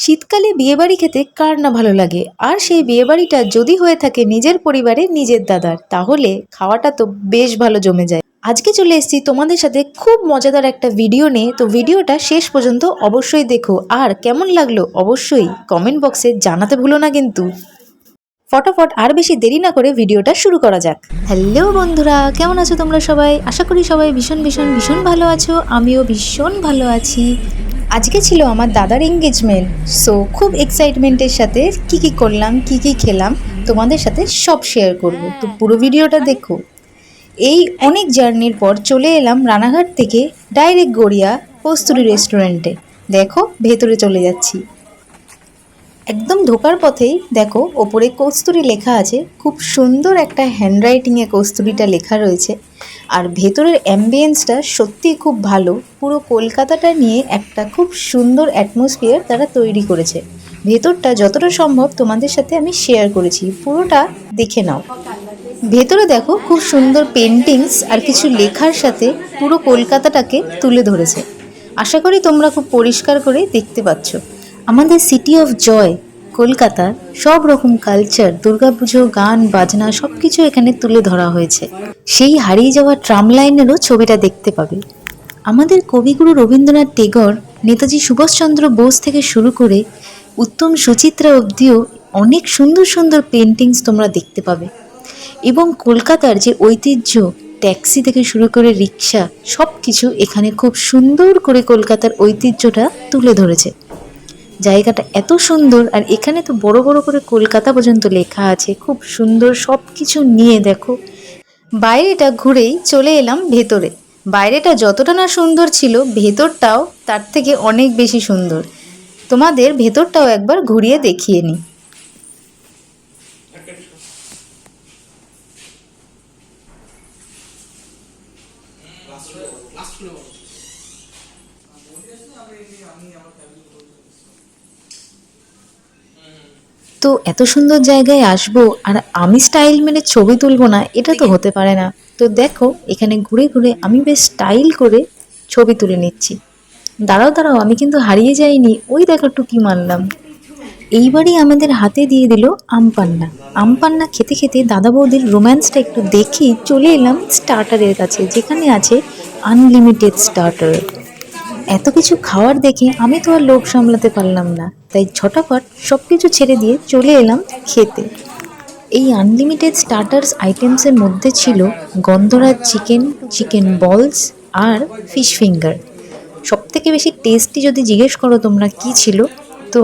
শীতকালে বিয়েবাড়ি খেতে কার না ভালো লাগে, আর সেই বিয়েবাড়িটা যদি হয়ে থাকে নিজের পরিবারে নিজের দাদার, তাহলে খাওয়াটা তো বেশ ভালো জমে যায়। আজকে চলে এসেছি তোমাদের সাথে খুব মজাদার একটা ভিডিও নিয়ে। তো ভিডিওটা শেষ পর্যন্ত অবশ্যই দেখো, আর কেমন লাগলো অবশ্যই কমেন্ট বক্সে জানাতে ভুলো না কিন্তু। ফটাফট আর বেশি দেরি না করে ভিডিওটা শুরু করা যাক। হ্যালো বন্ধুরা, কেমন আছো তোমরা সবাই? আশা করি সবাই ভীষণ ভীষণ ভীষণ ভালো আছো। আমিও ভীষণ ভালো আছি। আজকে ছিল আমার দাদার এঙ্গেজমেন্ট, সো খুব এক্সাইটমেন্টের সাথে কি করলাম কি খেলাম তোমাদের সাথে সব শেয়ার করব। তো পুরো ভিডিওটা দেখো। এই অনেক জার্নির পর চলে এলাম রানাঘাট থেকে ডাইরেক্ট গড়িয়া কস্তুরী রেস্টুরেন্টে। দেখো ভেতরে চলে যাচ্ছি। একদম ঢোকার পথেই দেখো ওপরে কস্তুরী লেখা আছে, খুব সুন্দর একটা হ্যান্ডরাইটিংয়ে কস্তুরীটা লেখা রয়েছে। আর ভেতরের অ্যাম্বিয়েন্সটা সত্যিই খুব ভালো। পুরো কলকাতাটা নিয়ে একটা খুব সুন্দর অ্যাটমসফিয়ার তারা তৈরি করেছে। ভেতরটা যতটা সম্ভব তোমাদের সাথে আমি শেয়ার করেছি, পুরোটা দেখে নাও। ভেতরে দেখো খুব সুন্দর পেন্টিংস আর কিছু লেখার সাথে পুরো কলকাতাটাকে তুলে ধরেছে। আশা করি তোমরা খুব পরিষ্কার করে দেখতে পাচ্ছ। আমাদের সিটি অফ জয় কলকাতার সব রকম কালচার, দুর্গাপুজো, গান বাজনা সব কিছু এখানে তুলে ধরা হয়েছে। সেই হারিয়ে যাওয়া ট্রাম লাইনেরও ছবিটা দেখতে পাবে। আমাদের কবিগুরু রবীন্দ্রনাথ টেগর, নেতাজি সুভাষচন্দ্র বোস থেকে শুরু করে উত্তম সুচিত্রা অবধিও অনেক সুন্দর সুন্দর পেন্টিংস তোমরা দেখতে পাবে। এবং কলকাতার যে ঐতিহ্য, ট্যাক্সি থেকে শুরু করে রিক্সা, সব কিছু এখানে খুব সুন্দর করে কলকাতার ঐতিহ্যটা তুলে ধরেছে। জায়গাটা এত সুন্দর, আর এখানে তো বড় বড় করে কলকাতা পর্যন্ত লেখা আছে। খুব সুন্দর সব কিছু নিয়ে দেখো। বাইরেটা ঘুরেই চলে এলাম ভেতরে। বাইরেটা যতটা না সুন্দর ছিল, ভেতরটাও তার থেকে অনেক বেশি সুন্দর। তোমাদের ভেতরটাও একবার ঘুরিয়ে দেখিয়ে নিই। তো এত সুন্দর জায়গায় আসবো আর আমি স্টাইল মেনে ছবি তুলবো না, এটা তো হতে পারে না। তো দেখো এখানে ঘুরে ঘুরে আমি বেশ স্টাইল করে ছবি তুলে নিচ্ছি। দাঁড়াও দাঁড়াও, আমি কিন্তু হারিয়ে যাইনি। ওই দেখো টুকি মারলাম। এইবারই আমাদের হাতে দিয়ে দিল আমপান্না। আমপান্না খেতে খেতে দাদা বৌদির রোম্যান্সটা একটু দেখে চলে এলাম স্টার্টারের কাছে, যেখানে আছে আনলিমিটেড স্টার্টার। এত কিছু খাওয়ার দেখে আমি তো আর লোভ সামলাতে পারলাম না, তাই ঝটাফট সব কিছু ছেড়ে দিয়ে চলে এলাম খেতে। এই আনলিমিটেড স্টার্টার্স আইটেমসের মধ্যে ছিল গন্ধরাজ চিকেন, চিকেন বলস আর ফিশ ফিঙ্গার। সবথেকে বেশি টেস্টি যদি জিজ্ঞেস করো তোমরা কি ছিল, তো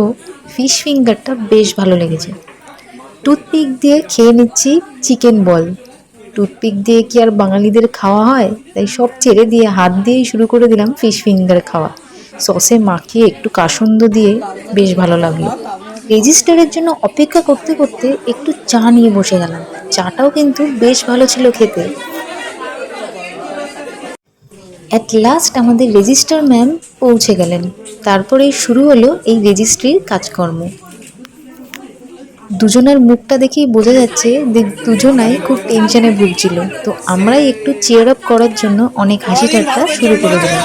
ফিশ ফিঙ্গারটা বেশ ভালো লেগেছে। টুথপিক দিয়ে খেয়ে নিচ্ছি চিকেন বল। টুথপিক দিয়ে কি আর বাঙালিদের খাওয়া হয়? তাই সব ছেড়ে দিয়ে হাত দিয়েই শুরু করে দিলাম ফিশ ফিঙ্গার খাওয়া। সসে মাখিয়ে একটু কাসুন্দ দিয়ে বেশ ভালো লাগলো। রেজিস্টারের জন্য অপেক্ষা করতে করতে একটু চা নিয়ে বসে গেলাম। চাটাও কিন্তু বেশ ভালো ছিল খেতে। অ্যাট লাস্ট আমাদের রেজিস্টার ম্যাম পৌঁছে গেলেন। তারপরেই শুরু হলো এই রেজিস্ট্রির কাজকর্ম। দুজনের মুখটা দেখেই বোঝা যাচ্ছে যে দুজনাই খুব টেনশনে ভুগছিল। তো আমরাই একটু চেয়ার আপ করার জন্য অনেক হাসি ঠাট্টা শুরু করে দিলাম।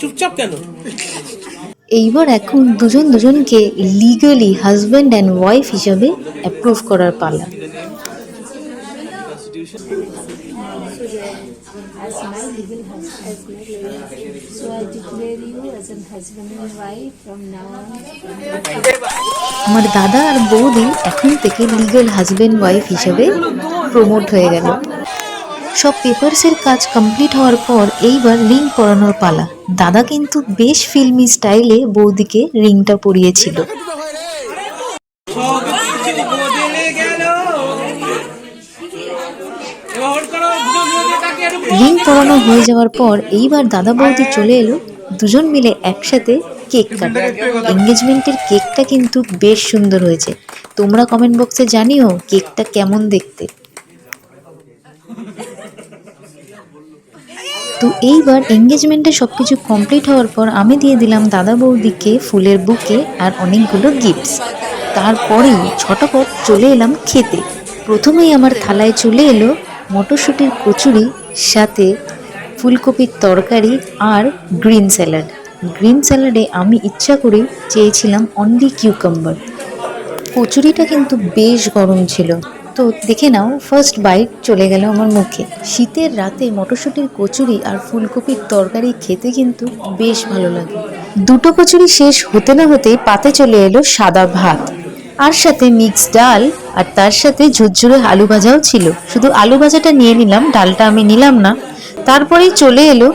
চুপচাপ কেন? এইবার এখন দুজন দুজনকে লিগালি হাজব্যান্ড অ্যান্ড ওয়াইফ হিসাবে অ্যাপ্রুভ করার পালা। As my legal husband, so I declare you as a husband and wife from now on. আমার দাদা আর বৌদি এখন থেকে লিগ্যাল হাজব্যান্ড ওয়াইফ হিসেবে প্রমোট হয়ে গেল। সব পেপারসের কাজ কমপ্লিট হওয়ার পর এইবার রিং পরানোর পালা। দাদা কিন্তু বেশ ফিল্মি স্টাইলে বৌদিকে রিংটা পরিয়েছিল। রিং পরানো হয়ে যাওয়ার পর এইবার দাদা বৌদি চলে এলো দুজন মিলে একসাথে কেক কাটা। এঙ্গেজমেন্টের কেকটা কিন্তু বেশ সুন্দর হয়েছে। তোমরা কমেন্ট বক্সে জানিও কেকটা কেমন দেখতে। তো এইবার এঙ্গেজমেন্টে সব কিছু কমপ্লিট হওয়ার পর আমি দিয়ে দিলাম দাদা বৌদিকে ফুলের বুকে আর অনেকগুলো গিফটস। তারপরেই ছটাপট চলে এলাম খেতে। প্রথমেই আমার থালায় চলে এলো মটরশুঁটির কচুরি, সাথে ফুলকপির তরকারি আর গ্রিন স্যালাড। গ্রিন স্যালাডে আমি ইচ্ছা করে চেয়েছিলাম অনলি কিউকাম্বার। কচুরিটা কিন্তু বেশ গরম ছিল, তো দেখে নাও ফার্স্ট বাইট চলে গেল আমার মুখে। শীতের রাতে মটরশুঁটির কচুরি আর ফুলকপির তরকারি খেতে কিন্তু বেশ ভালো লাগে। দুটো কচুরি শেষ হতে না হতেই পাতে চলে এলো সাদা ভাত, আর সাথে মিক্স ডাল, আর তার সাথে ঝুরঝুরে আলু ভাজাও ছিল। শুধু আলু ভাজাটা নিয়ে নিলাম, ডালটা আমি নিলাম না। তারপরেই চলে এলো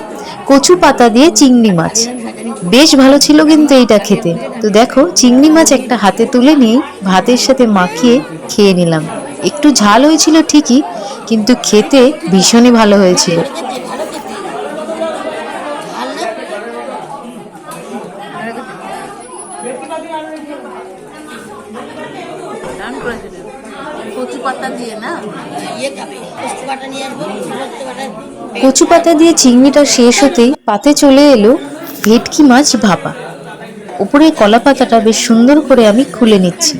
কচু পাতা দিয়ে চিংড়ি মাছ। বেশ ভালো ছিল কিন্তু এইটা খেতে। তো দেখো, চিংড়ি মাছ একটা হাতে তুলে নিয়ে ভাতের সাথে মাখিয়ে খেয়ে নিলাম। একটু ঝাল হয়েছিল ঠিকই, কিন্তু খেতে ভীষণই ভালো হয়েছিল। কচু পাতা দিয়ে চিংড়িটা শেষ হতেই পাতে চলে এলো ভেটকি মাছ ভাপা। উপরে কলা পাতাটা বেশ সুন্দর করে আমি খুলে নিচ্ছি।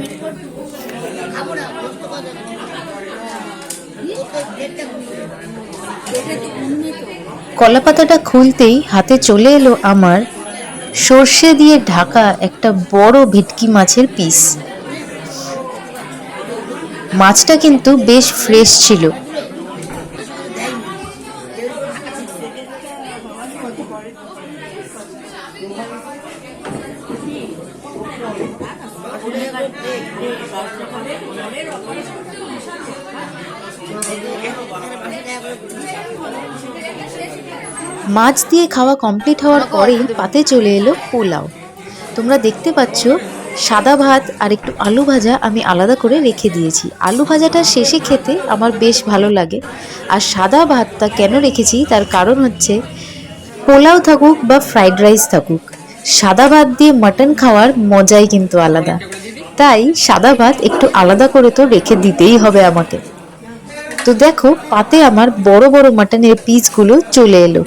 কলা পাতাটা খুলতেই হাতে চলে এলো আমার সর্ষে দিয়ে ঢাকা একটা বড় ভেটকি মাছের পিস। মাছটা কিন্তু বেশ ফ্রেশ ছিল। মাছ দিয়ে খাওয়া কমপ্লিট হওয়ার পরেই পাতে চলে এলো পোলাও। তোমরা দেখতে পাচ্ছ সাদা ভাত আর একটু আলু ভাজা আমি আলাদা করে রেখে দিয়েছি। আলু ভাজাটা শেষে খেতে আমার বেশ ভালো লাগে। আর সাদা ভাতটা কেন রেখেছি তার কারণ হচ্ছে, পোলাও থাকুক বা ফ্রাইড রাইস থাকুক, সাদা ভাত দিয়ে মাটন খাওয়ার মজাই কিন্তু আলাদা। তাই সাদা ভাত একটু আলাদা করে তো রেখে দিতেই হবে আমাকে। তো দেখো, পাতে আমার বড় বড় মাটনের পিসগুলো চলে এলো।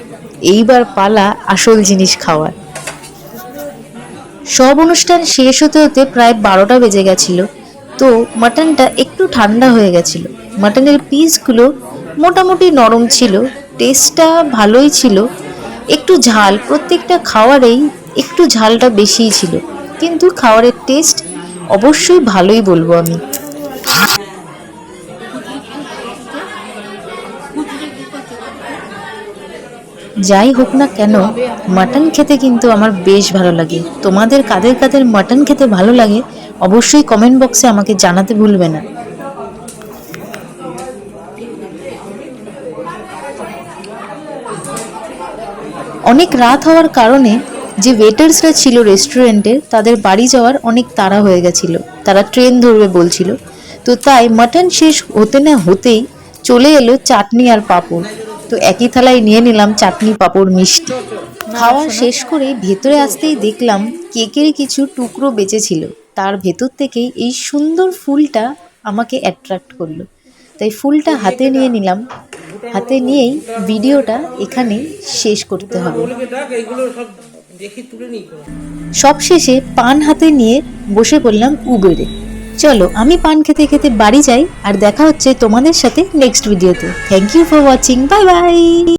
এইবার পালা আসল জিনিস খাওয়ার। সব অনুষ্ঠান শেষ হতে হতে প্রায় 12টা বেজে গেছিল। তো মাটনটা একটু ঠান্ডা হয়ে গেছিল। মাটনের পিসগুলো মোটামুটি নরম ছিল, টেস্টটা ভালোই ছিল। একটু ঝাল, প্রত্যেকটা খাওয়ারেই একটু ঝালটা বেশিই ছিল, কিন্তু খাওয়ারের টেস্ট অবশ্যই ভালোই বলবো আমি। যাই হোক না কেন, মাটন খেতে কিন্তু আমার বেশ ভালো লাগে। তোমাদের কাদের কাদের মাটন খেতে ভালো লাগে অবশ্যই কমেন্ট বক্সে আমাকে জানাতে ভুলবে না। অনেক রাত হওয়ার কারণে যে ওয়েটার্সরা ছিল রেস্টুরেন্টে, তাদের বাড়ি যাওয়ার অনেক তাড়া হয়ে গেছিল, তারা ট্রেন ধরবে বলছিল। তো তাই মাটন শেষ হতে না হতেই চলে এলো চাটনি আর পাঁপড়। তো একই থালায় নিয়ে নিলাম চাটনি, পাঁপড়, মিষ্টি। খাওয়া শেষ করে ভেতরে আসতেই দেখলাম কেকের কিছু টুকরো বেঁচেছিল। তার ভেতর থেকেই এই সুন্দর ফুলটা আমাকে অ্যাট্রাক্ট করলো, তাই ফুলটা হাতে নিয়ে নিলাম। হাতে নিয়েই ভিডিওটা এখানে শেষ করতে হবে। সব শেষে পান হাতে নিয়ে বসে পড়লাম উবেরে। চলো আমি পান খেতে খেতে বাড়ি যাই, আর দেখা হচ্ছে তোমাদের সাথে নেক্সট ভিডিওতে। Thank you for watching, bye by.